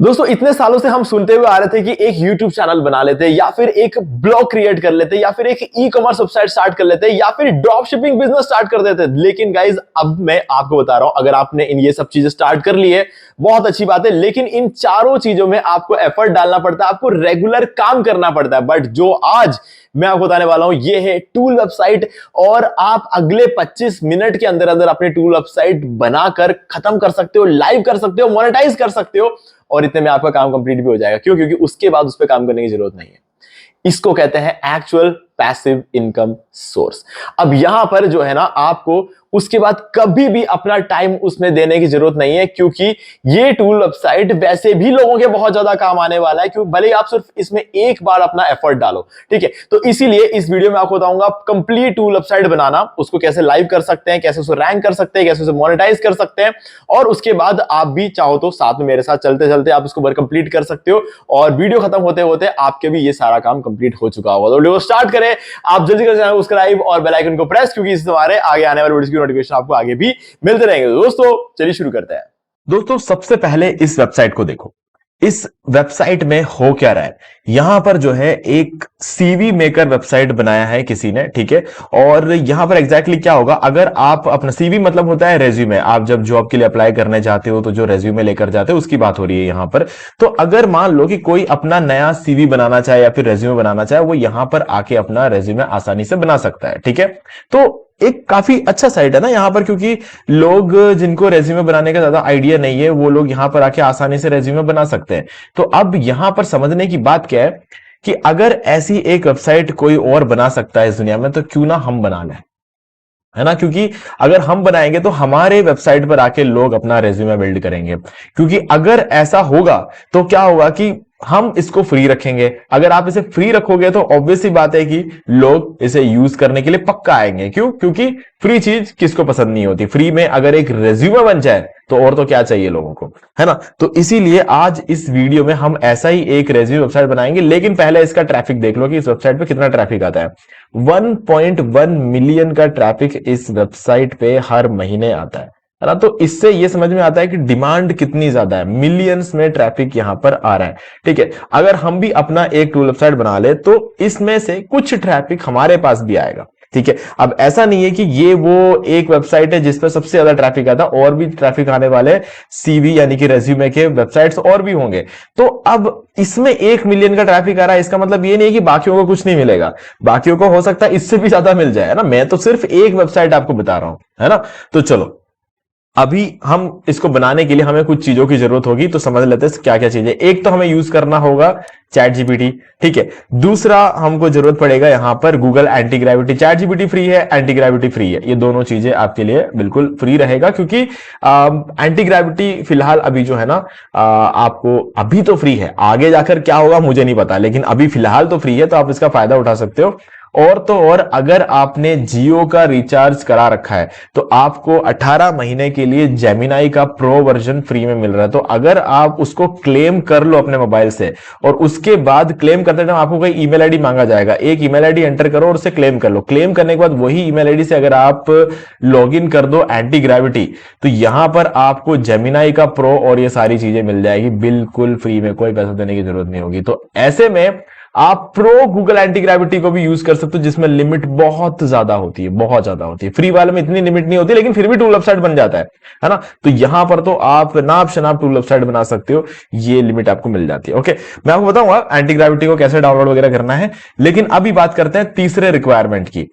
दोस्तों इतने सालों से हम सुनते हुए आ रहे थे कि एक YouTube चैनल बना लेते या फिर एक ब्लॉग क्रिएट कर लेते या फिर एक ई कॉमर्स वेबसाइट स्टार्ट कर लेते या फिर ड्रॉप शिपिंग बिजनेस स्टार्ट कर देते। लेकिन गाइज अब मैं आपको बता रहा हूं, अगर आपने इन ये सब चीजें स्टार्ट कर ली है बहुत अच्छी बात है, लेकिन इन चारों चीजों में आपको एफर्ट डालना पड़ता है, आपको रेगुलर काम करना पड़ता है। बट जो आज मैं आपको बताने वाला हूं ये है टूल वेबसाइट, और आप अगले 25 मिनट के अंदर अंदर अपने टूल वेबसाइट बनाकर खत्म कर सकते हो, लाइव कर सकते हो, मोनेटाइज कर सकते हो, और इतने में आपका काम कंप्लीट भी हो जाएगा। क्यों? क्योंकि उसके बाद उस पर काम करने की जरूरत नहीं है। इसको कहते हैं एक्चुअल पैसिव इनकम सोर्स। अब यहां पर जो है ना, आपको उसके बाद कभी भी अपना टाइम उसमें देने की जरूरत नहीं है, क्योंकि ये टूल वेबसाइट वैसे भी लोगों के बहुत ज्यादा काम आने वाला है, क्योंकि भले ही आप सिर्फ इसमें एक बार अपना एफर्ट डालो। ठीक है, तो इसीलिए इस वीडियो में आपको बताऊंगा कंप्लीट टूल वेबसाइट बनाना, उसको कैसे लाइव कर सकते हैं, कैसे उसे रैंक कर सकते हैं, कैसे उसे मोनेटाइज कर सकते हैं, और उसके बाद आप भी चाहो तो साथ में मेरे साथ चलते चलते आप इसको कंप्लीट कर सकते हो, और वीडियो खत्म होते होते आपके भी ये सारा काम कंप्लीट हो चुका होगा। तो वीडियो स्टार्ट करें, आप जल्दी कर चैनल को सब्सक्राइब और बेल आइकन को प्रेस, क्योंकि इससे हमारे आगे आने वाले वीडियोस की नोटिफिकेशन आपको आगे भी मिलते रहेंगे। दोस्तों चलिए शुरू करते हैं। दोस्तों सबसे पहले इस वेबसाइट को देखो। इस वेबसाइट में हो क्या रहा है, यहां पर जो है एक सीवी मेकर वेबसाइट बनाया है किसी ने, ठीक है। और यहां पर एग्जैक्टली क्या होगा, अगर आप अपना सीवी मतलब होता है रेज्यूमे, आप जब जॉब के लिए अप्लाई करने जाते हो तो जो रेज्यूमे लेकर जाते हो उसकी बात हो रही है यहां पर। तो अगर मान लो कि कोई अपना नया सीवी बनाना चाहे या फिर रेज्यूमे बनाना चाहे, वो यहां पर आके अपना रेज्यूमे आसानी से बना सकता है, ठीक है। तो एक काफी अच्छा साइट है ना यहां पर, क्योंकि लोग जिनको रेज्यूमे बनाने का ज्यादा आइडिया नहीं है वो लोग यहां पर आके आसानी से रेज्यूमे बना सकते हैं। तो अब यहां पर समझने की बात क्या है कि अगर ऐसी एक वेबसाइट कोई और बना सकता है इस दुनिया में, तो क्यों ना हम बना लें, है ना। क्योंकि अगर हम बनाएंगे तो हमारे वेबसाइट पर आके लोग अपना रेज्यूमे बिल्ड करेंगे। क्योंकि अगर ऐसा होगा तो क्या होगा कि हम इसको फ्री रखेंगे। अगर आप इसे फ्री रखोगे तो ऑब्वियस सी बात है कि लोग इसे यूज करने के लिए पक्का आएंगे। क्यों? क्योंकि फ्री चीज किसको पसंद नहीं होती। फ्री में अगर एक रेज्यूमे बन जाए तो और तो क्या चाहिए लोगों को, है ना। तो इसीलिए आज इस वीडियो में हम ऐसा ही एक रेज्यूमे वेबसाइट बनाएंगे। लेकिन पहले इसका ट्रैफिक देख लो कि इस वेबसाइट पे कितना ट्रैफिक आता है। 1.1 मिलियन का ट्रैफिक इस वेबसाइट पे हर महीने आता है ना। तो इससे यह समझ में आता है कि डिमांड कितनी ज्यादा है, मिलियंस में ट्रैफिक यहां पर आ रहा है, ठीक है। अगर हम भी अपना एक टूल वेबसाइट बना ले तो इसमें से कुछ ट्रैफिक हमारे पास भी आएगा, ठीक है। अब ऐसा नहीं है कि ये वो एक वेबसाइट है जिस पर सबसे ज्यादा ट्रैफिक आता, और भी ट्रैफिक आने वाले सीवी यानी कि रेज्यूमे के वेबसाइट्स और भी होंगे। तो अब इसमें 1 मिलियन का ट्रैफिक आ रहा है, इसका मतलब ये नहीं है कि बाकियों को कुछ नहीं मिलेगा। बाकियों को हो सकता है इससे भी ज्यादा मिल जाए, है ना। मैं तो सिर्फ एक वेबसाइट आपको बता रहा हूं, है ना। तो चलो अभी हम इसको बनाने के लिए हमें कुछ चीजों की जरूरत होगी, तो समझ लेते हैं क्या क्या चीजें। एक तो हमें यूज करना होगा चैट जीपीटी, ठीक है। दूसरा हमको जरूरत पड़ेगा यहां पर Google anti gravity. Chat GPT free है, एंटी ग्रेविटी फ्री है, ये दोनों चीजें आपके लिए बिल्कुल फ्री रहेगा। क्योंकि एंटी ग्रेविटी फिलहाल अभी जो है ना, आपको अभी तो फ्री है, आगे जाकर क्या होगा मुझे नहीं पता, लेकिन अभी फिलहाल तो फ्री है, तो आप इसका फायदा उठा सकते हो। और तो और अगर आपने जियो का रिचार्ज करा रखा है तो आपको 18 महीने के लिए जेमिनाई का प्रो वर्जन फ्री में मिल रहा है। तो अगर आप उसको क्लेम कर लो अपने मोबाइल से, और उसके बाद क्लेम करते टाइम आपको कोई ईमेल आईडी मांगा जाएगा, एक ईमेल आईडी एंटर करो और उसे क्लेम कर लो। क्लेम करने के बाद वही ईमेल आईडी से अगर आप लॉग इन कर दो एंटी ग्रेविटी, तो यहां पर आपको जेमिनाई का प्रो और ये सारी चीजें मिल जाएगी बिल्कुल फ्री में, कोई पैसा देने की जरूरत नहीं होगी। तो ऐसे में आप प्रो गूगल एंटी ग्रेविटी को भी यूज कर सकते हो, जिसमें लिमिट बहुत ज्यादा होती है, बहुत ज्यादा होती है। फ्री वाले में इतनी लिमिट नहीं होती, लेकिन फिर भी टूल वेबसाइट बन जाता है ना। तो यहां पर तो आप नाप शनाप टूल वेबसाइट बना सकते हो, ये लिमिट आपको मिल जाती है। ओके, मैं आपको बताऊंगा एंटी ग्रेविटी को कैसे डाउनलोड वगैरह करना है। लेकिन अभी बात करते हैं तीसरे रिक्वायरमेंट की।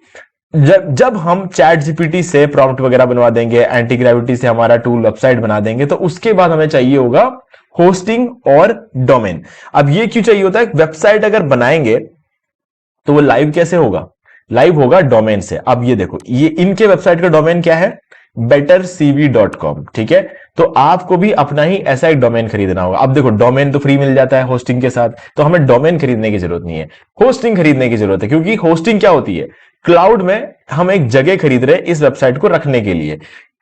जब हम चैट जीपीटी से प्रॉम्प्ट वगैरह बनवा देंगे, एंटी ग्रेविटी से हमारा टूल वेबसाइट बना देंगे, तो उसके बाद हमें चाहिए होगा होस्टिंग और डोमेन। अब ये क्यों चाहिए होता है? वेबसाइट अगर बनाएंगे तो वो लाइव कैसे होगा? लाइव होगा डोमेन से। अब ये देखो, ये इनके वेबसाइट का डोमेन क्या है? bettercv.com, ठीक है। तो आपको भी अपना ही ऐसा एक डोमेन खरीदना होगा। अब देखो, डोमेन तो फ्री मिल जाता है होस्टिंग के साथ, तो हमें डोमेन खरीदने की जरूरत नहीं है, होस्टिंग खरीदने की जरूरत है। क्योंकि होस्टिंग क्या होती है? क्लाउड में हम एक जगह खरीद रहे हैं इस वेबसाइट को रखने के लिए।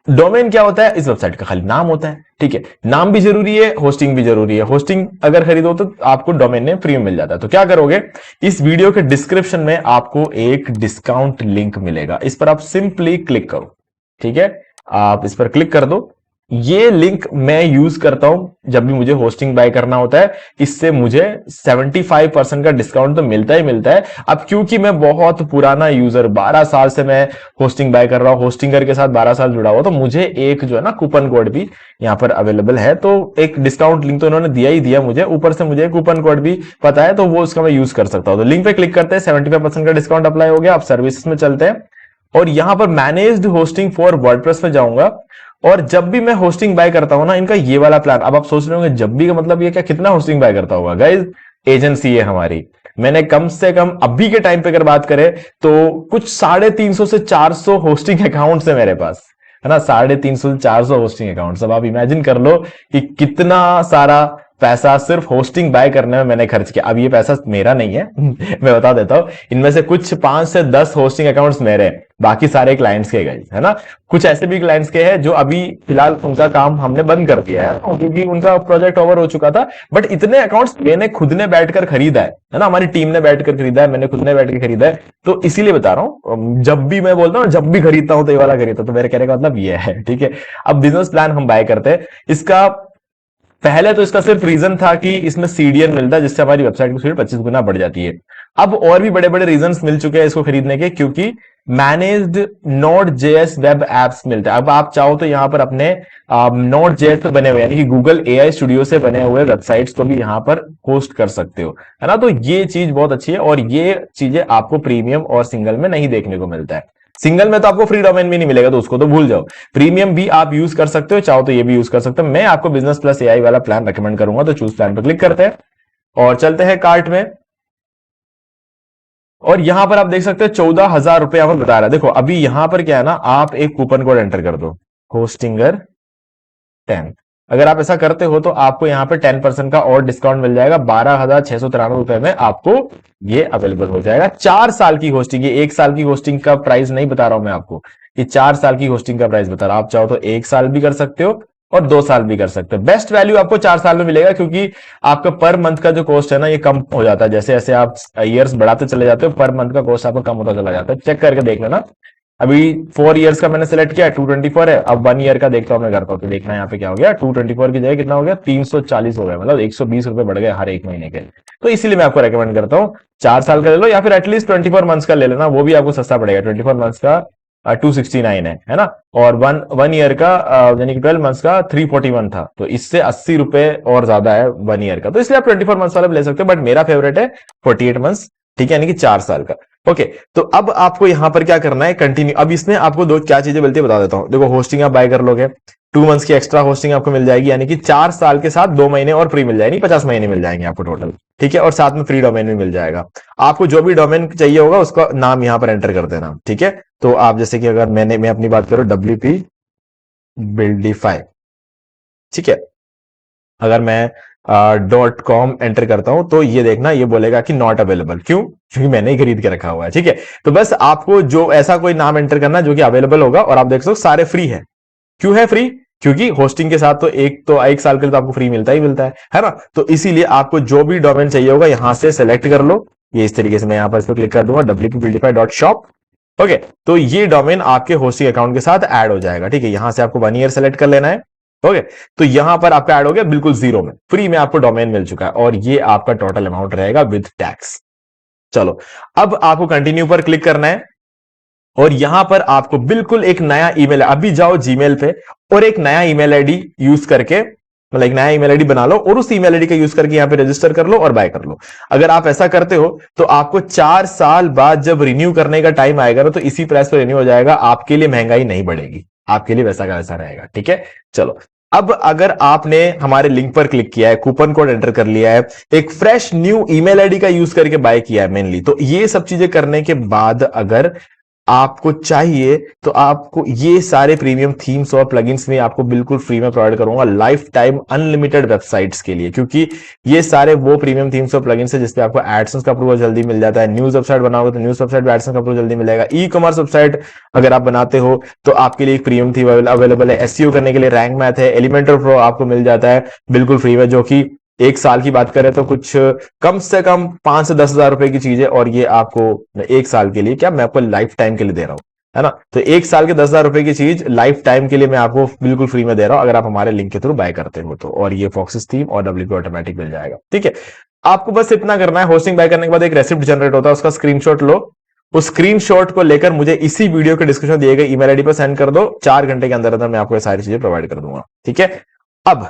डोमेन क्या होता है? इस वेबसाइट का खाली नाम होता है, ठीक है। नाम भी जरूरी है, होस्टिंग भी जरूरी है। होस्टिंग अगर खरीदो तो आपको डोमेन नेम फ्री में मिल जाता है। तो क्या करोगे, इस वीडियो के डिस्क्रिप्शन में आपको एक डिस्काउंट लिंक मिलेगा, इस पर आप सिंपली क्लिक करो, ठीक है। आप इस पर क्लिक कर दो, ये लिंक मैं यूज करता हूं जब भी मुझे होस्टिंग बाय करना होता है। इससे मुझे 75% का डिस्काउंट तो मिलता ही मिलता है। अब क्योंकि मैं बहुत पुराना यूजर, 12 साल से मैं होस्टिंग बाय कर रहा हूं, होस्टिंगर के साथ 12 साल जुड़ा हुआ, तो मुझे एक जो है ना कूपन कोड भी यहां पर अवेलेबल है। तो एक डिस्काउंट लिंक तो इन्होंने दिया ही दिया मुझे, ऊपर से मुझे कूपन कोड भी पता है, तो वो उसका मैं यूज कर सकता हूं। तो लिंक पे क्लिक करते हैं, 75% का डिस्काउंट अप्लाई हो गया। अब सर्विसेज में चलते हैं और यहां पर मैनेज्ड होस्टिंग फॉर वर्डप्रेस में जाऊंगा। और जब भी मैं होस्टिंग बाय करता हूं ना, इनका ये वाला प्लान, अब आप सोच रहे होंगे जब भी का मतलब ये क्या, कितना होस्टिंग बाय करता होगा? गाइज, एजेंसी है हमारी। मैंने कम से कम अभी के टाइम पे अगर बात करें तो कुछ 350 से 400 होस्टिंग अकाउंट्स है मेरे पास, है ना। 350 से 400 होस्टिंग अकाउंट्स। अब आप इमेजिन कर लो कि कितना सारा पैसा सिर्फ होस्टिंग बाय करने में मैंने खर्च किया। अब ये पैसा मेरा नहीं है मैं बता देता हूं, इनमें से कुछ 5 से 10 होस्टिंग अकाउंट्स मेरे हैं, बाकी सारे क्लाइंट्स के गाइस, है ना। कुछ ऐसे भी क्लाइंट्स के हैं जो अभी फिलहाल उनका काम हमने बंद कर दिया है क्योंकि उनका प्रोजेक्ट ओवर हो चुका था। बट इतने अकाउंट्स मैंने खुद ने बैठकर खरीदा है ना, हमारी टीम ने बैठकर खरीदा है, मैंने खुद ने बैठ के खरीदा है। तो इसीलिए बता रहा हूं, जब भी मैं बोलता हूं, जब भी खरीदता हूं तो ये वाला खरीदता हूं, तो मेरे कहने का मतलब ये है, ठीक है। अब बिजनेस प्लान हम बाय करते हैं। इसका पहले तो इसका सिर्फ रीजन था कि इसमें सीडीएन मिलता है, जिससे हमारी वेबसाइट की स्पीड 25 गुना बढ़ जाती है। अब और भी बड़े बड़े रीजंस मिल चुके हैं इसको खरीदने के, क्योंकि managed node JS web apps मिलते हैं। अब आप चाहो तो यहां पर अपने नोड जेएस पे बने हुए, यानी कि गूगल एआई स्टूडियो से बने हुए वेबसाइट्स को भी यहां पर होस्ट कर सकते हो, है ना। तो ये चीज बहुत अच्छी है और ये चीजें आपको प्रीमियम और सिंगल में नहीं देखने को मिलता है। सिंगल में तो आपको फ्री डोमेन भी नहीं मिलेगा, तो उसको तो भूल जाओ। प्रीमियम भी आप यूज कर सकते हो, चाहो तो ये भी यूज कर सकते हो। मैं आपको बिजनेस प्लस एआई वाला प्लान रेकमेंड करूंगा। तो चूज प्लान पर क्लिक करते हैं और चलते हैं कार्ट में। और यहां पर आप देख सकते हैं 14,000 रुपए यहां पर बता रहा है। देखो अभी यहां पर क्या है ना, आप एक कूपन कोड एंटर कर दो, होस्टिंगर 10। अगर आप ऐसा करते हो तो आपको यहां पर 10% का और डिस्काउंट मिल जाएगा। 12,693 रुपए में आपको ये अवेलेबल हो जाएगा। 4 साल की होस्टिंग, ये 1 साल की होस्टिंग का प्राइस नहीं बता रहा हूं मैं आपको, ये 4 साल की होस्टिंग का प्राइस बता रहा हूं। आप चाहो तो 1 साल भी कर सकते हो और 2 साल भी कर सकते हो। बेस्ट वैल्यू आपको 4 साल में मिलेगा, क्योंकि आपका पर मंथ का जो कॉस्ट है ना, ये कम हो जाता है। जैसे जैसे आप ईयर्स बढ़ाते चले जाते हो, पर मंथ का कॉस्ट आपका कम होता चला जाता है। चेक करके देख लेना। अभी 4 इयर्स का मैंने सेलेक्ट किया, 224 है। अब 1 ईयर का देखता हूं मैं करता हूं, तो देखना यहाँ पे क्या हो गया, 224 की जगह कितना हो गया, 340 हो गया। मतलब 120 रुपए बढ़ गए हर एक महीने के। तो इसीलिए मैं आपको रेकमेंड करता हूँ 4 साल का ले लो, या फिर एटलीस्ट 24 मंथ्स का ले लेना, वो भी आपको सस्ता पड़ेगा। 24 मंथ्स का 269 है ना। और वन ईयर का यानी कि 12 मंथ्स का 341 था, तो इससे 80 रुपए और ज्यादा है 1 ईयर का। तो इसलिए आप 24 मंथ्स वाला भी ले सकते हो, बट मेरा फेवरेट है 48 मंथ्स, ठीक है, यानी कि 4 साल का। ओके, तो अब आपको यहां पर क्या करना है, कंटिन्यू। अब इसमें आपको दो क्या चीजें मिलती है बता देता हूं। देखो, होस्टिंग आप बाय कर लोगे, 2 मंथ्स की एक्स्ट्रा होस्टिंग आपको मिल जाएगी, यानी कि 4 साल के साथ 2 महीने और फ्री मिल जाएगी, 50 महीने मिल जाएंगे आपको टोटल, ठीक है। और साथ में फ्री डोमेन भी मिल जाएगा। आपको जो भी डोमेन चाहिए होगा उसका नाम यहां पर एंटर कर देना, ठीक है। तो आप जैसे कि अगर मैं अपनी बात करूं, WP Buildify, ठीक है। अगर मैं .com एंटर करता हूं तो ये देखना, ये बोलेगा कि नॉट अवेलेबल। क्यों? क्योंकि मैंने ही खरीद के रखा हुआ है, ठीक है। तो बस आपको जो ऐसा कोई नाम एंटर करना जो कि अवेलेबल होगा, और आप देख सकते हो सारे फ्री है। क्यों है फ्री? क्योंकि होस्टिंग के साथ तो एक साल के लिए तो आपको फ्री मिलता ही मिलता है ना। तो इसीलिए आपको जो भी डोमेन चाहिए होगा यहां से सेलेक्ट कर लो। ये इस तरीके से मैं यहां पर इस पर क्लिक कर दूंगा, wpbuildify.shop। ओके, तो ये डोमेन आपके होस्टिंग अकाउंट के साथ ऐड हो जाएगा, ठीक है। यहां से आपको 1 ईयर सेलेक्ट कर लेना है। ओके, तो यहां पर आपका ऐड हो गया बिल्कुल जीरो में, फ्री में आपको डोमेन मिल चुका है, और ये आपका टोटल अमाउंट रहेगा विद टैक्स। चलो, अब आपको कंटिन्यू पर क्लिक करना है, और यहां पर आपको बिल्कुल एक नया ईमेल, अभी जाओ जीमेल पे और एक नया ईमेल आईडी यूज करके, मतलब एक नया ईमेल आईडी बना लो और उस ईमेल आईडी का यूज करके यहां पे रजिस्टर कर लो और बाय कर लो। अगर आप ऐसा करते हो तो आपको 4 साल बाद जब रिन्यू करने का टाइम आएगा ना, तो इसी प्राइस पर रिन्यू हो जाएगा। आपके लिए महंगाई नहीं बढ़ेगी, आपके लिए वैसा का वैसा रहेगा, ठीक है। चलो, अब अगर आपने हमारे लिंक पर क्लिक किया है, कूपन कोड एंटर कर लिया है, एक फ्रेश न्यू ईमेल आईडी का यूज करके बाय किया है मेनली, तो ये सब चीजें करने के बाद अगर आपको चाहिए तो आपको ये सारे प्रीमियम थीम्स और प्लगइन्स में आपको बिल्कुल फ्री में प्रोवाइड करूंगा, लाइफ टाइम अनलिमिटेड वेबसाइट्स के लिए। क्योंकि ये सारे वो प्रीमियम थीम्स और प्लगइन्स है जिसपे आपको एडसेंस का अप्रूवल जल्दी मिल जाता है। न्यूज वेबसाइट बनाओगे तो न्यूज वेबसाइट में एडसेंस का अप्रूवल जल्दी मिलेगा। ई कॉमर्स वेबसाइट अगर आप बनाते हो तो आपके लिए एक प्रीमियम थीम अवेलेबल है। एसईओ करने के लिए रैंक मैथ है, एलिमेंटर प्रो आपको मिल जाता है बिल्कुल फ्री में, जो कि 1 साल की बात करें तो कुछ कम से कम 5 से 10 हजार रुपए की चीज है, और ये आपको 1 साल के लिए क्या, मैं आपको लाइफ टाइम के लिए दे रहा हूं। है ना। तो 1 साल के 10,000 रुपए की चीज लाइफ टाइम के लिए मैं आपको बिल्कुल फ्री में दे रहा हूं, अगर आप हमारे लिंक के थ्रू बाय करते हो तो। और ये फॉक्सिस थीम और WP ऑटोमेटिक मिल जाएगा, ठीक है। आपको बस इतना करना है, होस्टिंग बाय करने के बाद एक रेसिप्ट जनरेट होता है, उसका स्क्रीनशॉट लो, उस स्क्रीनशॉट को लेकर मुझे इसी वीडियो के डिस्क्रिप्शन दिए गए ईमेल आईडी पर सेंड कर दो। 4 घंटे के अंदर अंदर मैं आपको ये सारी चीजें प्रोवाइड कर दूंगा, ठीक है। अब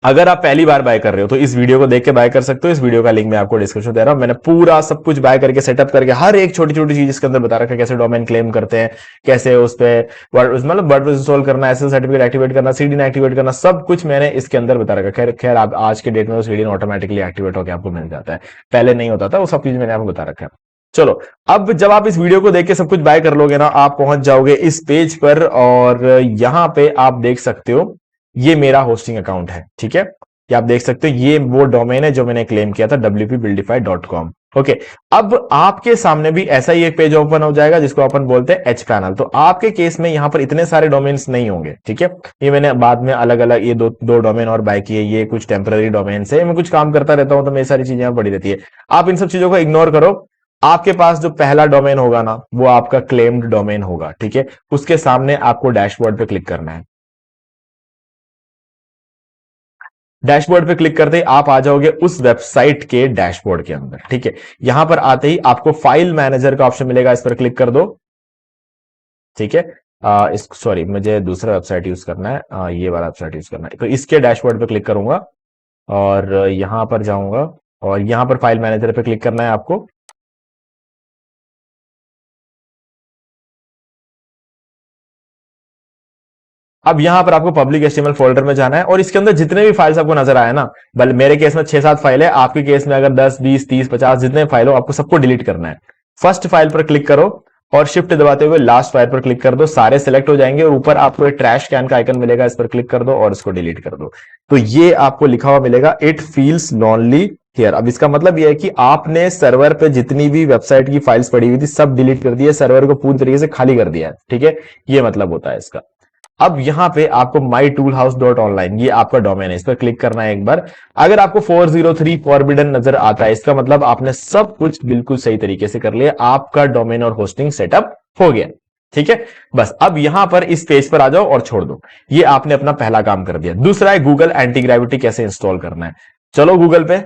अगर आप पहली बार बाय कर रहे हो तो इस वीडियो को देख के बाय कर सकते हो। इस वीडियो का लिंक मैं आपको डिस्क्रिप्शन दे रहा हूं। मैंने पूरा सब कुछ बाय करके सेटअप करके हर एक छोटी छोटी चीज इसके अंदर बता रखा है, कैसे डोमेन क्लेम करते हैं, कैसे उस पे मतलब वर्डप्रेस इंस्टॉल करना, एसएसएल सर्टिफिकेट एक्टिवेट करना, सीडीएन एक्टिवेट करना, सब कुछ मैंने इसके अंदर बता रखा है। खैर आप आज के डेट में सीडीएन ऑटोमेटिकली एक्टिवेट होकर आपको मिल जाता है, पहले नहीं होता था, वो सब चीज मैंने आपको बता रखा है। चलो, अब जब आप इस वीडियो को देख के सब कुछ बाय कर लोगे ना, आप पहुंच जाओगे इस पेज पर और यहां पे आप देख सकते हो ये मेरा होस्टिंग अकाउंट है, ठीक है। ये आप देख सकते हो, ये वो डोमेन है जो मैंने क्लेम किया था wpbuildify.com। ओके, अब आपके सामने भी ऐसा ही एक पेज ओपन हो जाएगा जिसको अपन बोलते हैं एच पैनल। तो आपके केस में यहां पर इतने सारे डोमेन्स नहीं होंगे, ठीक है। ये मैंने बाद में अलग अलग ये दो डोमेन और बाय किए, ये कुछ टेम्पररी डोमेन्स है, मैं कुछ काम करता रहता हूं तो मेरी सारी चीजें पड़ी रहती है। आप इन सब चीजों को इग्नोर करो। आपके पास जो पहला डोमेन होगा ना, वो आपका क्लेम्ड डोमेन होगा, ठीक है। उसके सामने आपको डैशबोर्ड पे क्लिक करना है। डैशबोर्ड पे क्लिक करते ही आप आ जाओगे उस वेबसाइट के डैशबोर्ड के अंदर, ठीक है। यहां पर आते ही आपको फाइल मैनेजर का ऑप्शन मिलेगा, इस पर क्लिक कर दो, ठीक है। इस सॉरी मुझे दूसरा वेबसाइट यूज करना है, ये वाला वेबसाइट यूज करना है, तो इसके डैशबोर्ड पे क्लिक करूंगा और यहां पर जाऊंगा और यहां पर फाइल मैनेजर पे क्लिक करना है आपको। अब यहां पर आपको पब्लिक एचटीएमएल फोल्डर में जाना है और इसके अंदर जितने भी फाइल्स आपको नजर आए ना, बल मेरे केस में 6-7 फाइल है, आपके केस में अगर 10, 20, 30, 50 जितने फाइल हो, आपको सबको डिलीट करना है। फर्स्ट फाइल पर क्लिक करो और शिफ्ट दबाते हुए लास्ट फाइल पर क्लिक कर दो, सारे सिलेक्ट हो जाएंगे और ऊपर आपको एक ट्रैश कैन का आइकन मिलेगा, इस पर क्लिक कर दो और इसको डिलीट कर दो। तो ये आपको लिखा हुआ मिलेगा, इट फील्स लॉनली हियर। अब इसका मतलब यह है कि आपने सर्वर पे जितनी भी वेबसाइट की फाइल्स पड़ी हुई थी सब डिलीट कर दी है, सर्वर को पूरी तरीके से खाली कर दिया है, ठीक है। ये मतलब होता है इसका। अब यहां पे आपको mytoolhouse.online ये आपका डोमेन है, इस पर क्लिक करना है एक बार। अगर आपको 403 फॉरबिडन नजर आता है, इसका मतलब आपने सब कुछ बिल्कुल सही तरीके से कर लिया, आपका डोमेन और होस्टिंग सेटअप हो गया, ठीक है। बस अब यहां पर इस पेज पर आ जाओ और छोड़ दो। ये आपने अपना पहला काम कर दिया। दूसरा है गूगल एंटी ग्रेविटी कैसे इंस्टॉल करना है। चलो गूगल पे।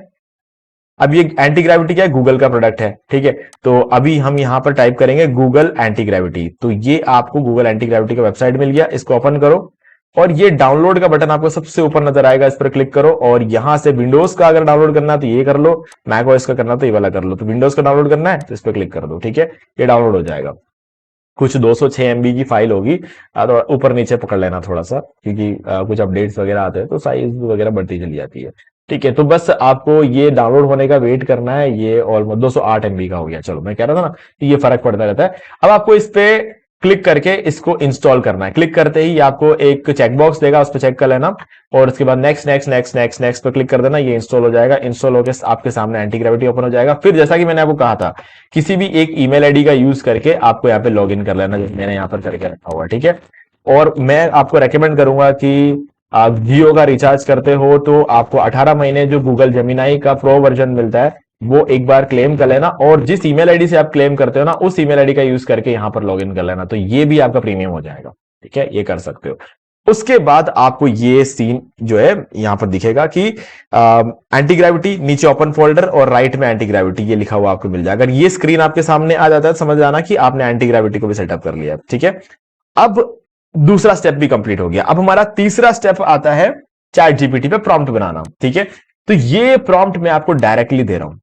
अब ये एंटी ग्रेविटी क्या है, गूगल का प्रोडक्ट है, ठीक है। तो अभी हम यहां पर टाइप करेंगे गूगल एंटी ग्रेविटी, तो ये आपको गूगल एंटी ग्रेविटी का वेबसाइट मिल गया। इसको ओपन करो और ये डाउनलोड का बटन आपको सबसे ऊपर नजर आएगा, इस पर क्लिक करो और यहां से विंडोज का अगर डाउनलोड करना है तो ये कर लो, मैक ओएस का करना तो ये वाला कर लो। तो विंडोज का डाउनलोड करना है तो इस पर क्लिक कर दो, ठीक है। ये डाउनलोड हो जाएगा। कुछ 206 MB की फाइल होगी, तो ऊपर नीचे पकड़ लेना थोड़ा सा, क्योंकि कुछ अपडेट्स वगैरह आते हैं तो साइज वगैरह बढ़ती चली जाती है, ठीक है। तो बस आपको ये डाउनलोड होने का वेट करना है। ये ऑलमोस्ट 208 MB का हो गया। चलो, मैं कह रहा था ना ये फर्क पड़ता रहता है। अब आपको इस पे क्लिक करके इसको इंस्टॉल करना है। क्लिक करते ही आपको एक चेकबॉक्स देगा, उस पर चेक कर लेना और उसके बाद next next next next next पर क्लिक कर देना। ये इंस्टॉल हो जाएगा। इंस्टॉल होकर आपके सामने एंटी ग्रेविटी ओपन हो जाएगा। फिर जैसा कि मैंने आपको कहा था, किसी भी एक ईमेल आईडी का यूज करके आपको यहाँ पे लॉग इन कर लेना, जैसे मैंने यहाँ पर करके रखा हुआ, ठीक है। और मैं आपको रेकमेंड करूंगा कि आप जियो का रिचार्ज करते हो तो आपको 18 महीने जो गूगल जेमिनाई का प्रो वर्जन मिलता है वो एक बार क्लेम कर लेना और जिस ईमेल आईडी से आप क्लेम करते हो ना, उस ईमेल आईडी का यूज करके यहां पर लॉगिन कर लेना, तो ये भी आपका प्रीमियम हो जाएगा, ठीक है। ये कर सकते हो। उसके बाद आपको ये सीन जो है यहां पर दिखेगा कि एंटी ग्रेविटी, नीचे ओपन फोल्डर और राइट में एंटी ग्रेविटी ये लिखा हुआ आपको मिल जाएगा। अगर ये स्क्रीन आपके सामने आ जाता है, समझ जाना कि आपने एंटी ग्रेविटी को भी सेटअप कर लिया, ठीक है। अब दूसरा स्टेप भी कंप्लीट हो गया। अब हमारा तीसरा स्टेप आता है चैट जीपीटी पे प्रॉम्प्ट बनाना, ठीक है। तो ये प्रॉम्प्ट मैं आपको डायरेक्टली दे रहा हूं,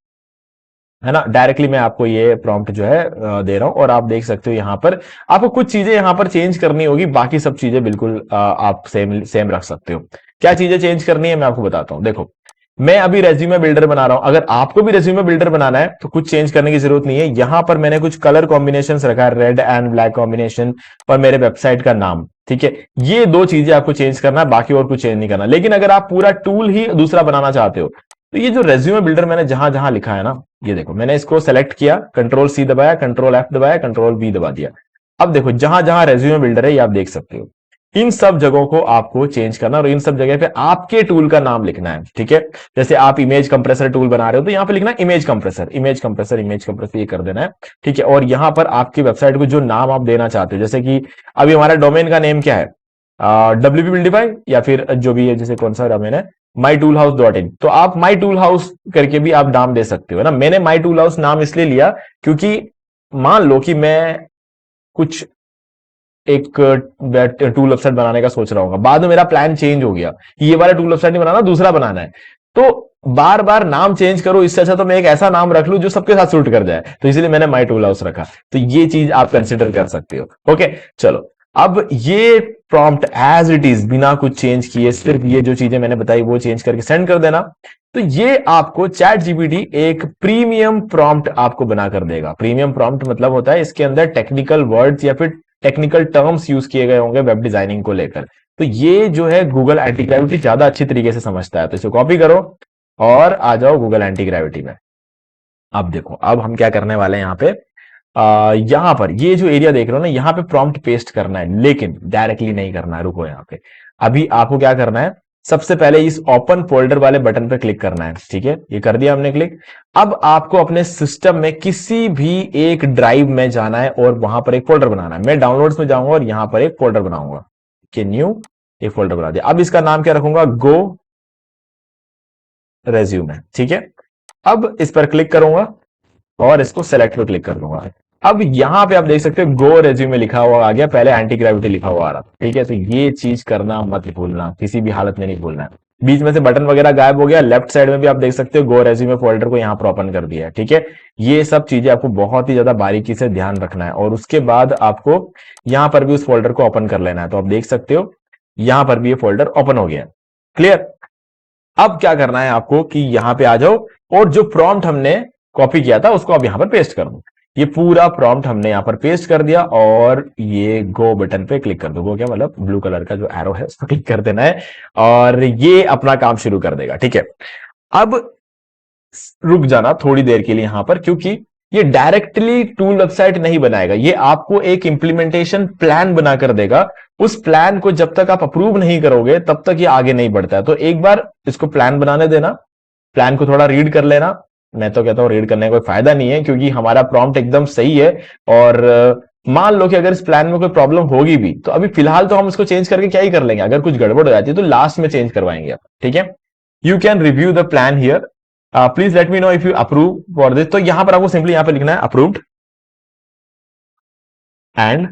है ना। डायरेक्टली मैं आपको ये प्रॉम्प्ट जो है दे रहा हूं और आप देख सकते हो यहां पर आपको कुछ चीजें यहां पर चेंज करनी होगी, बाकी सब चीजें बिल्कुल आप सेम सेम रख सकते हो। क्या चीजें चेंज करनी है मैं आपको बताता हूं। देखो, मैं अभी रेज्यूमे बिल्डर बना रहा हूं, अगर आपको भी रेज्यूमे बिल्डर बनाना है तो कुछ चेंज करने की जरूरत नहीं है। यहां पर मैंने कुछ कलर कॉम्बिनेशंस रखा है, रेड एंड ब्लैक कॉम्बिनेशन और मेरे वेबसाइट का नाम, ठीक है। ये दो चीजें आपको चेंज करना है, बाकी और कुछ चेंज नहीं करना। लेकिन अगर आप पूरा टूल ही दूसरा बनाना चाहते हो तो ये जो रेज्यूमे बिल्डर मैंने जहां जहां लिखा है ना, ये देखो मैंने इसको सेलेक्ट किया, कंट्रोल C दबाया, कंट्रोल F दबाया, कंट्रोल V दबा दिया। अब देखो जहां जहां रेज्यूमे बिल्डर है ये आप देख सकते हो। इन सब जगहों को आपको चेंज करना और इन सब जगह पे आपके टूल का नाम लिखना है, ठीक है। जैसे आप इमेज कंप्रेसर टूल बना रहे हो तो यहां पे लिखना है image compressor, image compressor, image compressor, ये कर देना है, ठीक है। और यहां पर आपकी वेबसाइट को जो नाम आप देना चाहते हो, जैसे कि अभी हमारा डोमेन का नेम क्या है, WP बिल्डिफाई, या फिर जो भी है, जैसे कौन सा डोमेन है, mytoolhouse.in, तो आप my tool house करके भी आप नाम दे सकते हो, है ना। मैंने my tool house नाम इसलिए लिया क्योंकि मान लो कि मैं कुछ एक टूल वेबसाइट बनाने का सोच रहा हूँ, बाद में मेरा प्लान चेंज हो गया कि ये वाला टूल वेबसाइट नहीं बनाना, दूसरा बनाना है, तो बार बार नाम चेंज करो, इससे अच्छा तो मैं एक ऐसा नाम रख लूं जो सबके साथ सूट कर जाए, तो इसलिए मैंने माई टूल हाउस रखा। तो ये चीज आप कंसिडर कर सकते हो। ओके, चलो अब ये प्रॉम्प्ट एज इट इज बिना कुछ चेंज किए, सिर्फ ये जो चीजें मैंने बताई वो चेंज करके सेंड कर देना। तो ये आपको चैट जीपीटी एक प्रीमियम प्रॉम्प्ट आपको बनाकर देगा। प्रीमियम प्रॉम्प्ट मतलब होता है इसके अंदर टेक्निकल वर्ड्स या फिर टेक्निकल टर्म्स यूज किए गए होंगे वेब डिजाइनिंग को लेकर। तो ये जो है गूगल एंटी ग्रेविटी ज्यादा अच्छी तरीके से समझता है, तो इसे कॉपी करो और आ जाओ गूगल एंटी ग्रेविटी में। अब देखो, अब हम क्या करने वाले हैं यहाँ पे, यहां पर ये जो एरिया देख रहे हो ना, यहां पे प्रॉम्प्ट पेस्ट करना है, लेकिन डायरेक्टली नहीं करना है। रुको, यहाँ पे अभी आपको क्या करना है, सबसे पहले इस ओपन फोल्डर वाले बटन पे क्लिक करना है, ठीक है। ये कर दिया हमने क्लिक। अब आपको अपने सिस्टम में किसी भी एक ड्राइव में जाना है और वहां पर एक फोल्डर बनाना है। मैं डाउनलोड्स में जाऊंगा और यहां पर एक फोल्डर बनाऊंगा कि न्यू, एक फोल्डर बना दिया। अब इसका नाम क्या रखूंगा, गो रेज्यूमे, ठीक है। अब इस पर क्लिक करूंगा और इसको सेलेक्ट पर क्लिक कर दूंगा। अब यहां पे आप देख सकते हो गो रेज्यूमे लिखा हुआ आ गया, पहले एंटी ग्रेविटी लिखा हुआ आ रहा था, ठीक है। तो ये चीज करना मत भूलना, किसी भी हालत में नहीं भूलना है। बीच में से बटन वगैरह गायब हो गया, लेफ्ट साइड में भी आप देख सकते हो गो रेज्यूमे फोल्डर को यहां पर ओपन कर दिया है, ठीक है। ये सब चीजें आपको बहुत ही ज्यादा बारीकी से ध्यान रखना है और उसके बाद आपको यहां पर भी उस फोल्डर को ओपन कर लेना है। तो आप देख सकते हो यहां पर भी ये फोल्डर ओपन हो गया है, क्लियर। अब क्या करना है आपको कि यहां पे आ जाओ और जो प्रॉम्प्ट हमने कॉपी किया था उसको अब यहां पर पेस्ट कर दो। ये पूरा प्रॉम्प्ट हमने यहां पर पेस्ट कर दिया और ये गो बटन पे क्लिक कर दो। गो क्या मतलब, ब्लू कलर का जो एरो है उस पर क्लिक कर देना है और ये अपना काम शुरू कर देगा, ठीक है। अब रुक जाना थोड़ी देर के लिए यहां पर, क्योंकि ये डायरेक्टली टूल वेबसाइट नहीं बनाएगा, ये आपको एक इंप्लीमेंटेशन प्लान बनाकर देगा। उस प्लान को जब तक आप अप्रूव नहीं करोगे तब तक ये आगे नहीं बढ़ता है। तो एक बार इसको प्लान बनाने देना, प्लान को थोड़ा रीड कर लेना। मैं तो कहता हूं रीड करने का कोई फायदा नहीं है, क्योंकि हमारा प्रॉम्प्ट एकदम सही है और मान लो कि अगर इस प्लान में कोई प्रॉब्लम होगी भी तो अभी फिलहाल तो हम इसको चेंज करके क्या ही कर लेंगे, अगर कुछ गड़बड़ हो जाती है तो लास्ट में चेंज करवाएंगे, ठीक है। You can review the plan here, please let me know if you approve for this. तो यहां पर आपको सिंपली यहां पर लिखना है approved and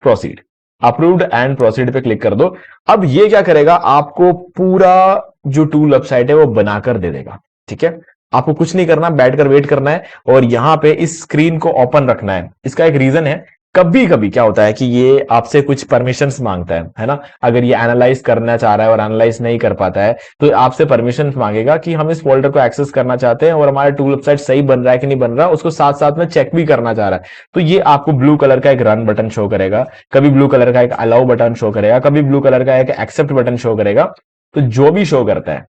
proceed. Approved and proceed पे क्लिक कर दो। अब ये क्या करेगा, आपको पूरा जो टूल वेबसाइट है वो बनाकर दे देगा, ठीक है। आपको कुछ नहीं करना, बैठकर वेट करना है और यहां पे इस स्क्रीन को ओपन रखना है। इसका एक रीजन है, कभी कभी क्या होता है कि ये आपसे कुछ परमिशंस मांगता है ना। अगर ये एनालाइज करना चाह रहा है और एनालाइज नहीं कर पाता है तो आपसे परमिशन मांगेगा कि हम इस फोल्डर को एक्सेस करना चाहते हैं और हमारा टूल वेबसाइट सही बन रहा है कि नहीं बन रहा, उसको साथ साथ में चेक भी करना चाह रहा है। तो ये आपको ब्लू कलर का एक रन बटन शो करेगा, कभी ब्लू कलर का एक अलाउ बटन शो करेगा, कभी ब्लू कलर का एक एक्सेप्ट बटन शो करेगा। तो जो भी शो करता है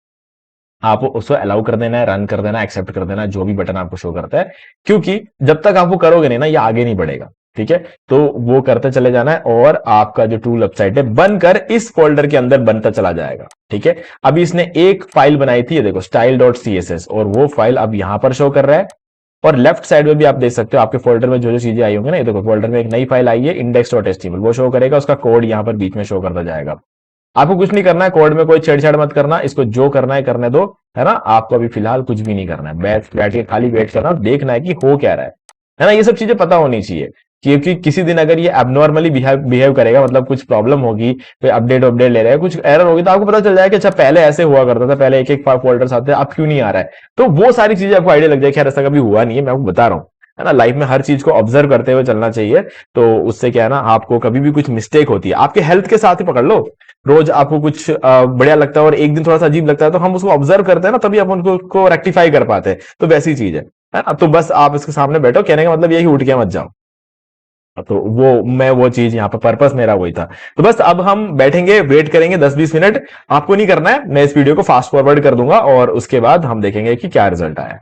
आपको उसको अलाउ कर देना है, रन कर देना, एक्सेप्ट कर देना, जो भी बटन आपको शो करता है, क्योंकि जब तक आप वो करोगे नहीं ना ये आगे नहीं बढ़ेगा, ठीक है। तो वो करते चले जाना है और आपका जो टूल वेबसाइट है बनकर इस फोल्डर के अंदर बनता चला जाएगा, ठीक है। अभी इसने एक फाइल बनाई थी, ये देखो style.css, और वो फाइल अब यहां पर शो कर रहा है। और लेफ्ट साइड में भी आप देख सकते हो आपके फोल्डर में जो जो चीजें आई होंगी ना, ये देखो फोल्डर में एक नई फाइल आई है index.html, वो शो करेगा, उसका कोड यहां पर बीच में शो करता जाएगा। आपको कुछ नहीं करना है, कोड में कोई छेड़छाड़ मत करना, इसको जो करना है करने दो, है ना। आपको अभी फिलहाल कुछ भी नहीं करना है, बैठ के खाली वेट करना, देखना है कि हो क्या रहा है ना। ये सब चीजें पता होनी चाहिए, क्योंकि किसी दिन अगर ये एबनॉर्मली बिहेव करेगा, मतलब कुछ प्रॉब्लम होगी, कोई अपडेट ले रहा है, कुछ एरर होगी, तो आपको पता चल जाएगा कि अच्छा पहले ऐसे हुआ करता था, पहले एक एक फोल्डर्स आते थे, अब क्यों नहीं आ रहा है। तो वो सारी चीजें आपको आइडिया लग जाएगी, ऐसा कभी हुआ नहीं है, मैं आपको बता रहा हूं, है ना। लाइफ में हर चीज को ऑब्जर्व करते हुए चलना चाहिए, तो उससे क्या है ना, आपको कभी भी कुछ मिस्टेक होती है, आपके हेल्थ के साथ ही पकड़ लो। रोज आपको कुछ बढ़िया लगता है और एक दिन थोड़ा सा अजीब लगता है, तो हम उसको ऑब्जर्व करते हैं ना, तभी आप उनको रेक्टिफाई कर पाते हैं। तो वैसी चीज है ना। तो बस आप इसके सामने बैठो, कहने का मतलब यही, उठ के मत जाओ। तो वो चीज यहाँ पर पर्पस मेरा वही था। तो बस अब हम बैठेंगे, वेट करेंगे 10-20 मिनट। आपको नहीं करना है, मैं इस वीडियो को फास्ट फॉरवर्ड कर दूंगा और उसके बाद हम देखेंगे कि क्या रिजल्ट आया।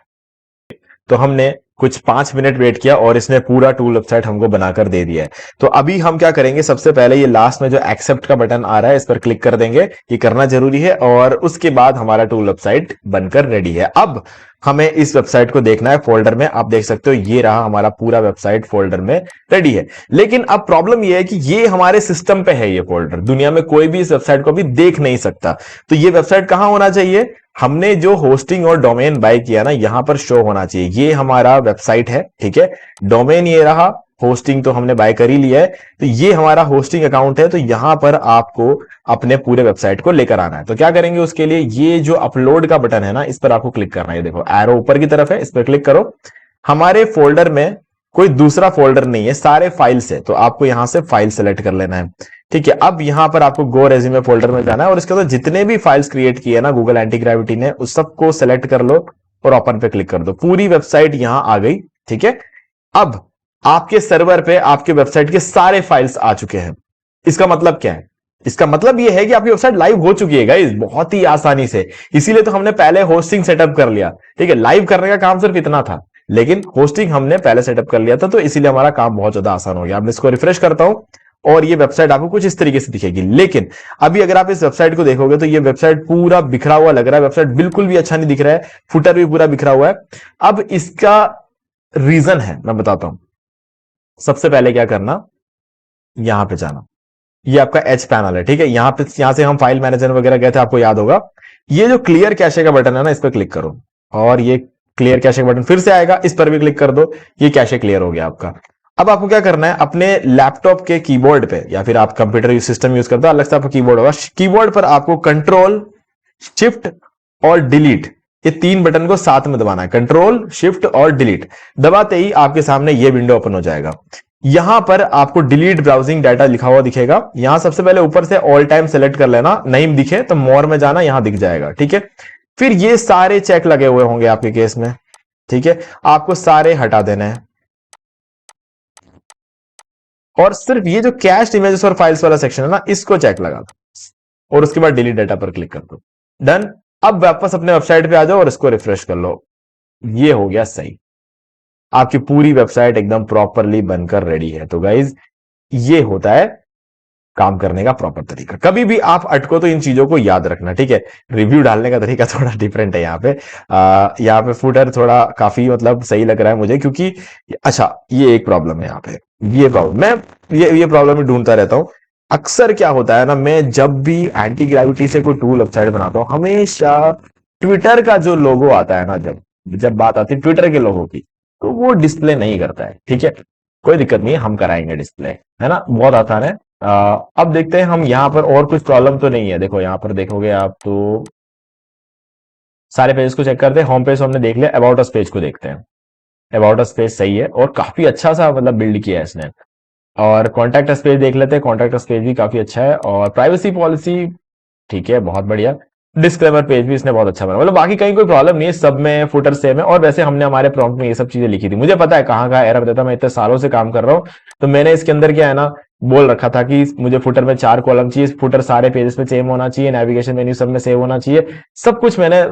तो हमने कुछ 5 मिनट वेट किया और इसने पूरा टूल वेबसाइट हमको बनाकर दे दिया है। तो अभी हम क्या करेंगे, सबसे पहले ये लास्ट में जो एक्सेप्ट का बटन आ रहा है इस पर क्लिक कर देंगे, ये करना जरूरी है, और उसके बाद हमारा टूल वेबसाइट बनकर रेडी है। अब हमें इस वेबसाइट को देखना है फोल्डर में, आप देख सकते हो ये रहा हमारा पूरा वेबसाइट फोल्डर में रेडी है। लेकिन अब प्रॉब्लम ये है कि ये हमारे सिस्टम पे है, ये फोल्डर दुनिया में कोई भी इस वेबसाइट को भी देख नहीं सकता। तो ये वेबसाइट कहां होना चाहिए, हमने जो होस्टिंग और डोमेन बाय किया ना यहां पर शो होना चाहिए। ये हमारा वेबसाइट है, ठीक है, डोमेन ये रहा, होस्टिंग तो हमने बाय कर ही लिया है, तो ये हमारा होस्टिंग अकाउंट है। तो यहां पर आपको अपने पूरे वेबसाइट को लेकर आना है। तो क्या करेंगे उसके लिए, ये जो अपलोड का बटन है ना इस पर आपको क्लिक करना है। देखो एरो ऊपर की तरफ है, इस पर क्लिक करो। हमारे फोल्डर में कोई दूसरा फोल्डर नहीं है, सारे फाइल्स है, तो आपको यहां से फाइल सेलेक्ट कर लेना है। ठीक है, अब यहां पर आपको गो रेज्यूमे फोल्डर में जाना है और इसके अंदर जितने भी फाइल्स क्रिएट किए ना गूगल एंटी ग्रेविटी ने उस सबको सेलेक्ट कर लो और ओपन पे क्लिक कर दो। पूरी वेबसाइट यहां आ गई। ठीक है, अब आपके सर्वर पे आपके वेबसाइट के सारे फाइल्स आ चुके हैं। इसका मतलब क्या है, इसका मतलब यह है कि आपकी वेबसाइट लाइव हो चुकी है गाइस, बहुत ही आसानी से। इसीलिए तो हमने पहले होस्टिंग सेटअप कर लिया। ठीक है, लाइव करने का काम सिर्फ इतना था, लेकिन होस्टिंग हमने पहले सेटअप कर लिया था, तो इसीलिए हमारा काम बहुत ज्यादा आसान हो गया। अब मैं इसको रिफ्रेश करता हूं और ये वेबसाइट आपको कुछ इस तरीके से दिखेगी। लेकिन अभी अगर आप इस वेबसाइट को देखोगे तो ये वेबसाइट पूरा बिखरा हुआ लग रहा है, वेबसाइट बिल्कुल भी अच्छा नहीं दिख रहा है, फुटर भी पूरा बिखरा हुआ है। अब इसका रीजन है, मैं बताता हूं। सबसे पहले क्या करना, यहां पे जाना, ये आपका एच पैनल है। ठीक है, यहां से हम फाइल मैनेजर वगैरह गए थे, आपको याद होगा। ये जो क्लियर कैशे का बटन है ना इस पर क्लिक करो और ये क्लियर कैशे का बटन फिर से आएगा, इस पर भी क्लिक कर दो। ये कैशे क्लियर हो गया आपका। अब आपको क्या करना है, अपने लैपटॉप के कीबोर्ड पे या फिर आप कंप्यूटर सिस्टम यूज करते हो, अलग से आपका कीबोर्ड होगा, कीबोर्ड पर आपको कंट्रोल शिफ्ट और डिलीट, ये 3 बटन को साथ में दबाना है। कंट्रोल शिफ्ट और डिलीट दबाते ही आपके सामने ये विंडो ओपन हो जाएगा। यहां पर आपको डिलीट ब्राउजिंग डाटा लिखा हुआ दिखेगा। यहां सबसे पहले ऊपर से ऑल टाइम सेलेक्ट कर लेना, नहीं दिखे तो मोर में जाना, यहां दिख जाएगा। ठीक है, फिर ये सारे चेक लगे हुए होंगे आपके केस में। ठीक है, आपको सारे हटा देना है और सिर्फ ये जो कैश्ड इमेजेस और फाइल्स वाला सेक्शन है ना इसको चेक लगा दो और उसके बाद डिलीट डाटा पर क्लिक कर दो। डन। अब वापस अपने वेबसाइट पे आ जाओ और इसको रिफ्रेश कर लो। ये हो गया सही, आपकी पूरी वेबसाइट एकदम प्रॉपरली बनकर रेडी है। तो गाइज ये होता है काम करने का प्रॉपर तरीका। कभी भी आप अटको तो इन चीजों को याद रखना। ठीक है, रिव्यू डालने का तरीका थोड़ा डिफरेंट है यहाँ पे। यहाँ पे फुटर थोड़ा काफी मतलब सही लग रहा है मुझे, क्योंकि अच्छा ये एक प्रॉब्लम है यहाँ पे, ये प्रॉब्लम मैं ये प्रॉब्लम ही ढूंढता रहता हूँ। अक्सर क्या होता है ना, मैं जब भी एंटी ग्रेविटी से कोई टूल वेबसाइट बनाता हूँ हमेशा ट्विटर का जो लोगो आता है ना, जब जब बात आती है ट्विटर के लोगो की, तो वो डिस्प्ले नहीं करता है। ठीक है, कोई दिक्कत नहीं है, हम कराएंगे डिस्प्ले, है ना, बहुत आसान है। अब देखते हैं हम यहाँ पर और कुछ प्रॉब्लम तो नहीं है। देखो यहाँ पर देखोगे आप तो सारे पेज को चेक करते हैं। होम पेज हमने देख लिया, अबाउट अस पेज को देखते हैं। अबाउट अस पेज सही है और काफी अच्छा सा मतलब बिल्ड किया है इसने। और कॉन्टैक्ट अस पेज देख लेते हैं, कॉन्टैक्ट अस पेज भी काफी अच्छा है। और प्राइवेसी पॉलिसी ठीक है, बहुत बढ़िया। डिस्क्लेमर पेज भी इसने बहुत अच्छा बनाया, मतलब बाकी कहीं कोई प्रॉब्लम नहीं है, सब में फुटर सेम है। और वैसे हमने हमारे प्रॉम्प्ट में ये सब चीजें लिखी थी, मुझे पता है कहाँ कहाँ एरर देता, मैं इतने सालों से काम कर रहा हूँ। तो मैंने इसके अंदर क्या है ना बोल रखा था कि मुझे फुटर में 4 कॉलम चाहिए, फुटर सारे पेजेस पे सेम होना चाहिए, नेविगेशन मेन्यू सब में सेव होना चाहिए, सब कुछ मैंने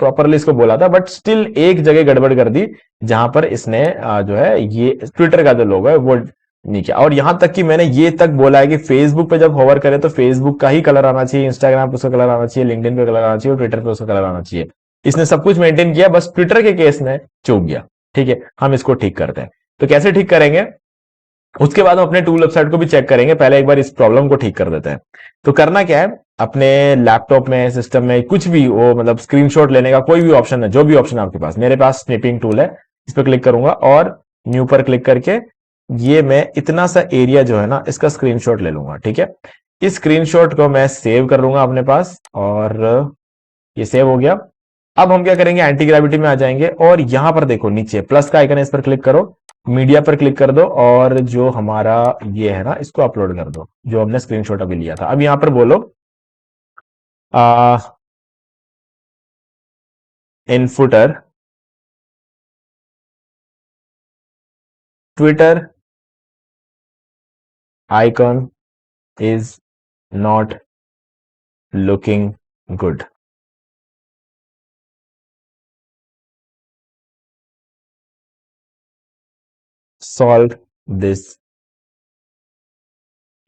प्रॉपरली इसको बोला था। बट स्टिल एक जगह गड़बड़ कर दी, जहां पर इसने जो है ये ट्विटर का जो लोगो है वो नहीं किया। और यहां तक कि मैंने ये तक बोला है कि फेसबुक पे जब होवर करे तो फेसबुक का ही कलर आना चाहिए, इंस्टाग्राम पे उसका कलर आना चाहिए, लिंक्डइन पे कलर आना चाहिए और ट्विटर पे उसका कलर आना चाहिए। इसने सब कुछ मेंटेन किया, बस ट्विटर के केस में चूक गया। ठीक है, हम इसको ठीक करते हैं। तो कैसे ठीक करेंगे, उसके बाद हम अपने टूल वेबसाइट को भी चेक करेंगे, पहले एक बार इस प्रॉब्लम को ठीक कर देते हैं। तो करना क्या है, अपने लैपटॉप में सिस्टम में कुछ भी वो मतलब स्क्रीनशॉट लेने का कोई भी ऑप्शन है, जो भी ऑप्शन आपके पास, मेरे पास स्निपिंग टूल है, इस पर क्लिक करूंगा और न्यू पर क्लिक करके ये मैं इतना सा एरिया जो है ना इसका स्क्रीनशॉट ले लूंगा। ठीक है, इस स्क्रीनशॉट को मैं सेव कर लूंगा अपने पास और ये सेव हो गया। अब हम क्या करेंगे, एंटी ग्रेविटी में आ जाएंगे और यहां पर देखो नीचे प्लस का आइकन है, इस पर क्लिक करो, मीडिया पर क्लिक कर दो और जो हमारा ये है ना इसको अपलोड कर दो, जो हमने स्क्रीनशॉट अभी लिया था। अब यहां पर बोलो in footer twitter icon is not looking good। Solve this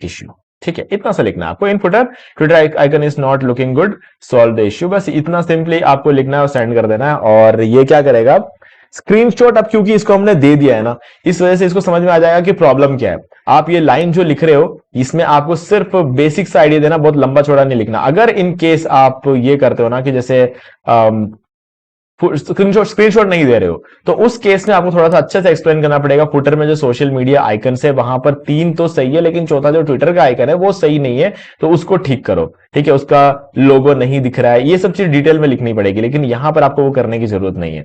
issue. ठीक है, इतना सा लिखना है आपको। In footer twitter icon is not looking good, solve the issue. बस इतना सिंपली आपको लिखना है और सेंड कर देना है। और ये क्या करेगा, स्क्रीनशॉट, अब क्योंकि इसको हमने दे दिया है ना, इस वजह से इसको समझ में आ जाएगा कि प्रॉब्लम क्या है। आप ये लाइन जो लिख रहे हो इसमें आपको सिर्फ बेसिक सा आइडिया देना, बहुत लंबा चौड़ा नहीं लिखना। अगर इन केस आप ये करते हो ना कि जैसे स्क्रीनशॉट नहीं दे रहे हो, तो उस केस में आपको थोड़ा सा अच्छे से एक्सप्लेन करना पड़ेगा। फुटर में जो सोशल मीडिया आइकन है वहां पर 3 तो सही है, लेकिन चौथा जो ट्विटर का आइकन है वो सही नहीं है, तो उसको ठीक करो। ठीक है, उसका लोगो नहीं दिख रहा है, ये सब चीज डिटेल में लिखनी पड़ेगी, लेकिन यहां पर आपको वो करने की जरूरत नहीं है।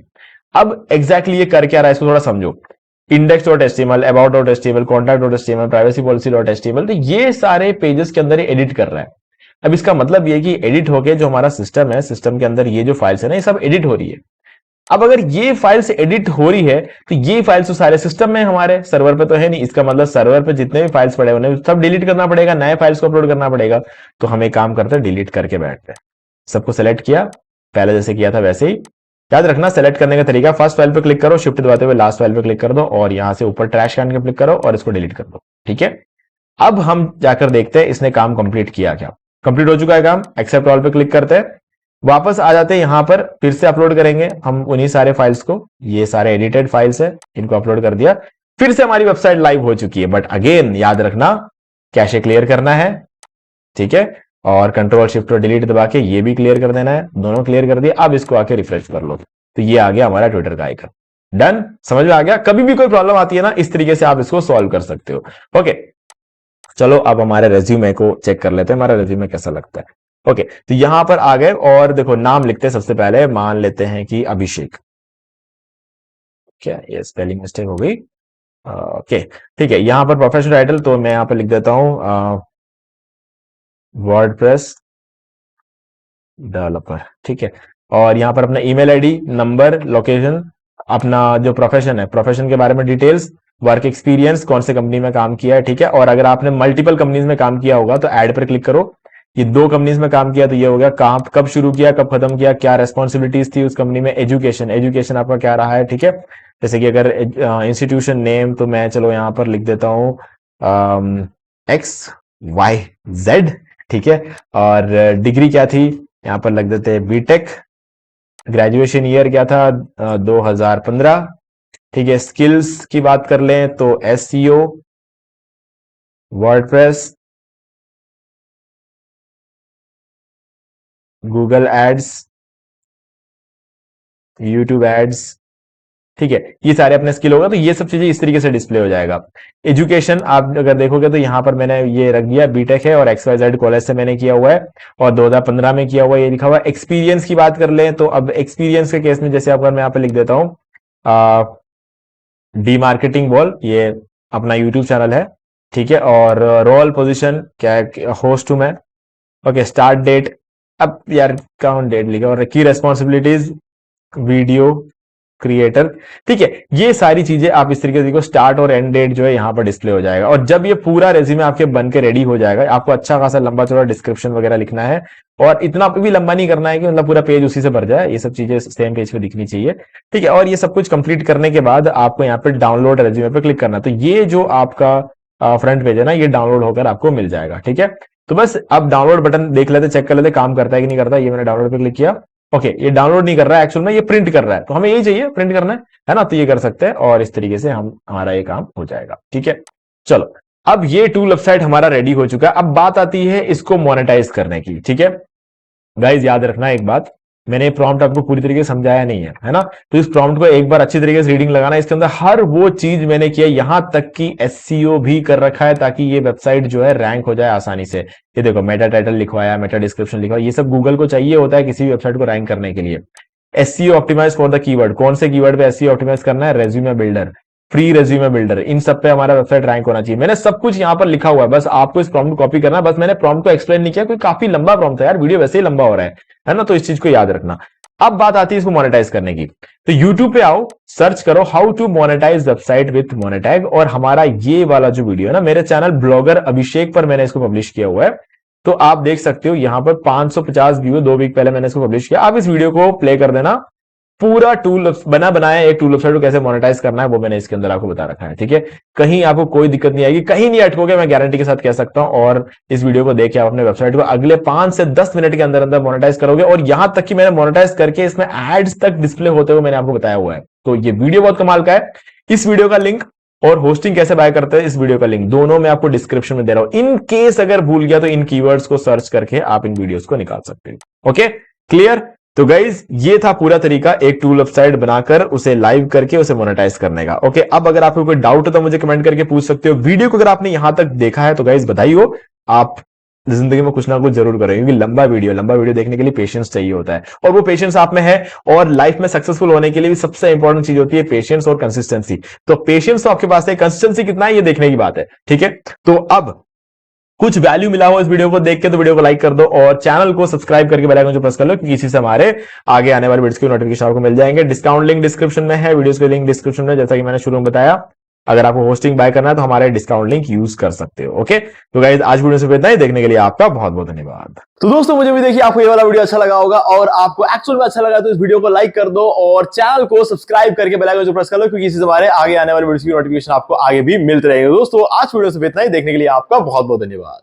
अब एग्जैक्टली ये कर क्या रहा है इसको थोड़ा समझो। index.html, about.html, contact.html, privacy policy.html, तो ये सारे पेजेस के अंदर एडिट कर रहा है। अब इसका मतलब ये कि एडिट होके जो हमारा सिस्टम है, सिस्टम के अंदर ये जो फाइल्स है ना, ये सब एडिट हो रही है। अब अगर ये फाइल्स एडिट हो रही है तो ये फाइल्स तो सारे सिस्टम में, हमारे सर्वर पे तो है नहीं। इसका मतलब सर्वर पे जितने भी फाइल्स पड़े उन्हें सब डिलीट करना पड़ेगा, नए फाइल्स को अपलोड करना पड़ेगा। तो हम एक काम करते हैं, डिलीट करके बैठते हैं। सबको सेलेक्ट किया, पहले जैसे किया था वैसे ही। याद रखना सेलेक्ट करने का तरीका, फर्स्ट फाइल पे क्लिक करो, शिफ्ट दबाते हुए लास्ट फाइल पे क्लिक कर दो, और यहां से ऊपर ट्रैश कैन पे क्लिक करो और इसको डिलीट कर दो। ठीक है, अब हम जाकर देखते हैं इसने काम कंप्लीट किया क्या। कंप्लीट हो चुका है काम, एक्सेप्ट ऑल पे क्लिक करते हैं, वापस आ जाते हैं यहां पर, फिर से अपलोड करेंगे हम उन्हीं सारे फाइल्स को। ये सारे एडिटेड फाइल्स है, इनको अपलोड कर दिया, फिर से हमारी वेबसाइट लाइव हो चुकी है। बट अगेन याद रखना, कैशे क्लियर करना है। ठीक है, और कंट्रोल शिफ्ट और डिलीट दबा के ये भी क्लियर कर देना है। दोनों क्लियर कर दिए, अब इसको आके रिफ्रेश कर लो, तो ये आ गया हमारा ट्विटर का आइकन। डन, समझ में आ गया। कभी भी कोई प्रॉब्लम आती है ना, इस तरीके से आप इसको सॉल्व कर सकते हो। ओके, चलो अब हमारे रेज्यूमे को चेक कर लेते हैं, हमारा रेज्यूमे कैसा लगता है। ओके, तो यहां पर आ गए और देखो नाम लिखते हैं। सबसे पहले मान लेते हैं कि अभिषेक। क्या ये स्पेलिंग मिस्टेक हो गई? ओके, ठीक है। यहां पर प्रोफेशनल टाइटल तो मैं यहां पर लिख देता हूं वर्डप्रेस डेवलपर। ठीक है, और यहां पर अपना ईमेल आईडी, नंबर, लोकेशन, अपना जो प्रोफेशन है, प्रोफेशन के बारे में डिटेल्स, वर्क एक्सपीरियंस, कौन से कंपनी में काम किया है। ठीक है, और अगर आपने मल्टीपल कंपनीज में काम किया होगा तो ऐड पर क्लिक करो। ये 2 कंपनीज में काम किया तो ये हो गया, कहां कब शुरू किया, कब खत्म किया, क्या रेस्पॉन्सिबिलिटीज थी उस कंपनी में, एजुकेशन, एजुकेशन आपका क्या रहा है। ठीक है, जैसे कि अगर इंस्टीट्यूशन नेम, तो मैं चलो यहां पर लिख देता हूं XYZ। ठीक है, और डिग्री क्या थी, यहां पर लग देते हैं बीटेक। ग्रेजुएशन ईयर क्या था, 2015। ठीक है, स्किल्स की बात कर लें तो SEO, WordPress, Google ads, YouTube ads. ठीक है, ये सारे अपने स्किल होगा, तो ये सब चीजें इस तरीके से डिस्प्ले हो जाएगा। एजुकेशन आप अगर देखोगे तो यहां पर मैंने ये रख दिया, बीटेक है और XYZ कॉलेज से मैंने किया हुआ है और 2015 में किया हुआ है, ये लिखा हुआ है। एक्सपीरियंस की बात कर लें तो अब एक्सपीरियंस के केस में जैसे अगर मैं यहाँ पे लिख देता हूँ डी मार्केटिंग बॉल, ये अपना यूट्यूब चैनल है। ठीक है, और रोल पोजिशन क्या है, होस्ट हूं मैं। ओके, स्टार्ट डेट, अब यार काउंट डेट लिखा, और की रेस्पॉन्सिबिलिटीज, वीडियो क्रिएटर। ठीक है, ये सारी चीजें आप इस तरीके से देखो, स्टार्ट और एंड डेट जो है यहां पर डिस्प्ले हो जाएगा। और जब ये पूरा रेज्यूमे आपके बन के रेडी हो जाएगा, आपको अच्छा खासा लंबा चौड़ा डिस्क्रिप्शन वगैरह लिखना है, और इतना भी लंबा नहीं करना है कि मतलब पूरा पेज उसी से भर जाए, ये सब चीजें सेम पेज पे दिखनी चाहिए। ठीक है, और ये सब कुछ कंप्लीट करने के बाद आपको यहाँ पे डाउनलोड रेज्यूमे पे क्लिक करना, तो ये जो आपका फ्रंट पेज है ना, ये डाउनलोड होकर आपको मिल जाएगा। ठीक है, तो बस अब डाउनलोड बटन देख लेते, चेक कर लेते काम करता है कि नहीं करता। ये मैंने डाउनलोड पे क्लिक किया। ओके, ये डाउनलोड नहीं कर रहा है, एक्चुअल में ये प्रिंट कर रहा है, तो हमें यही चाहिए, प्रिंट करना है ना, तो ये कर सकते हैं और इस तरीके से हमारा ये काम हो जाएगा। ठीक है, चलो अब ये टूल वेबसाइट हमारा रेडी हो चुका है। अब बात आती है इसको मोनेटाइज करने की। ठीक है गाइज, याद रखना एक बात, मैंने प्रॉम्प्ट आपको पूरी तरीके से समझाया नहीं है ना, तो इस प्रॉम्प्ट को एक बार अच्छी तरीके से रीडिंग लगाना। इसके अंदर हर वो चीज मैंने किया, यहां तक कि SEO भी कर रखा है, ताकि ये वेबसाइट जो है रैंक हो जाए आसानी से। ये देखो, मेटा टाइटल लिखवाया, मेटा डिस्क्रिप्शन लिखवाया, ये सब गूगल को चाहिए होता है किसी भी वेबसाइट को रैंक करने के लिए। SEO optimize for the keyword, कौन से कीवर्ड पे SEO ऑप्टिमाइज करना है, resume builder, free resume builder, इन सब पे हमारा वेबसाइट रैंक होना चाहिए। मैंने सब कुछ यहाँ पर लिखा हुआ है, बस आपको इस प्रॉम्प्ट को कॉपी करना है। बस मैंने प्रॉम्प्ट को एक्सप्लेन नहीं किया, कोई काफी लंबा प्रॉम्प्ट था यार, वीडियो वैसे ही लंबा हो रहा है ना, तो इस चीज को याद रखना। अब बात आती है इसको मोनेटाइज करने की, तो YouTube पे आओ, सर्च करो how to monetize website with Monetag, और हमारा ये वाला जो वीडियो है ना, मेरे चैनल ब्लॉगर अभिषेक पर मैंने इसको पब्लिश किया हुआ है, तो आप देख सकते हो यहां पर 550 व्यू, 2 वीक पहले मैंने इसको पब्लिश किया। आप इस वीडियो को प्ले कर देना, पूरा टूल बना बनाया एक टूल वेबसाइट को कैसे मोनेटाइज करना है वो मैंने इसके अंदर आपको बता रखा है, ठीक है। कहीं आपको कोई दिक्कत नहीं आएगी, कहीं नहीं अटकोगे, मैं गारंटी के साथ कह सकता हूं। और इस वीडियो को देख के आप अपने वेबसाइट को अगले 5 से 10 मिनट के अंदर अंदर मोनेटाइज करोगे। और यहां तक कि मैंने मोनेटाइज करके इसमें एड्स तक डिस्प्ले होते हुए मैंने आपको बताया हुआ है। तो ये वीडियो बहुत कमाल का है। इस वीडियो का लिंक और होस्टिंग कैसे बाय करते हैं इस वीडियो का लिंक दोनों मैं आपको डिस्क्रिप्शन में दे रहा हूं। इन केस अगर भूल गया तो इन कीवर्ड्स को सर्च करके आप इन वीडियोस को निकाल सकते हो। Okay, clear. तो गाइज ये था पूरा तरीका एक टूल वेबसाइट बनाकर उसे लाइव करके उसे मोनेटाइज करने का। ओके, अब अगर आपको कोई डाउट है तो मुझे कमेंट करके पूछ सकते हो। वीडियो को अगर आपने यहां तक देखा है तो गाइज बधाई हो, आप जिंदगी में कुछ ना कुछ जरूर करेंगे, क्योंकि लंबा वीडियो देखने के लिए पेशेंस चाहिए होता है, और वो पेशेंस आप में है। और लाइफ में सक्सेसफुल होने के लिए भी सबसे इंपॉर्टेंट चीज होती है पेशेंस और कंसिस्टेंसी। तो पेशेंस तो आपके पास है, कंसिस्टेंसी कितना है ये देखने की बात है, ठीक है। तो अब कुछ वैल्यू मिला हो इस वीडियो को देख के तो वीडियो को लाइक कर दो और चैनल को सब्सक्राइब करके बेल आइकन को प्रेस कर लो, क्योंकि इसी से हमारे आगे आने वाले वीडियोस की नोटिफिकेशन आपको मिल जाएंगे। डिस्काउंट लिंक डिस्क्रिप्शन में है, वीडियोस के लिंक डिस्क्रिप्शन में, जैसा कि मैंने शुरू में बताया। अगर आपको होस्टिंग बाय करना है तो हमारे डिस्काउंट लिंक यूज कर सकते हो। ओके, तो गाइस आज वीडियो से इतना ही, देखने के लिए आपका बहुत बहुत धन्यवाद। तो दोस्तों मुझे भी देखिए आपको ये वाला वीडियो अच्छा लगा होगा, और आपको एक्चुअल में अच्छा लगा तो इस वीडियो को लाइक कर दो और चैनल को सब्सक्राइब करके बेल आइकन को प्रेस कर लो, क्योंकि इससे हमारे आगे आने वाले वीडियोस की नोटिफिकेशन आपको आगे भी मिलते रहेंगे। दोस्तों आज वीडियो से इतना ही, देखने के लिए आपका बहुत बहुत धन्यवाद।